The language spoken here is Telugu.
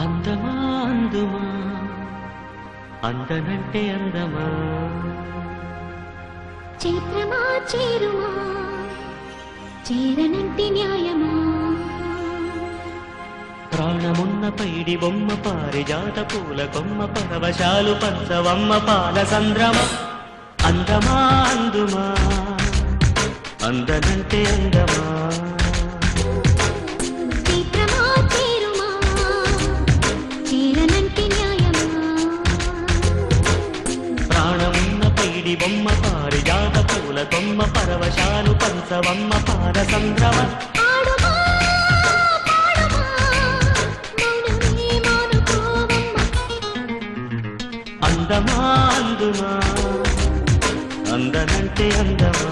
అందమా అందుమా అందనంటే అందమా చైత్రమా చేరుమా చేరనంటే న్యాయమా ప్రాణమున్న పైడి బొమ్మ పారిజాత పూల కొమ్మ పరవశాలు పంచవమ్మ పాల సంద్రమ అందమా అందుమా అందనంటే అందమా చైత్రమా చేరుమా చేరనంటే న్యాయమా ప్రాణమున్న పైడి బొమ్మ పారిజాత పూల కొమ్మ పరవశాలు పంచవమ్మ పాల సంద్రమ ఆడుమా పాడుమా మౌనమే మానుకోవమ్మ అందమా అందుమా అందనంటే అందమా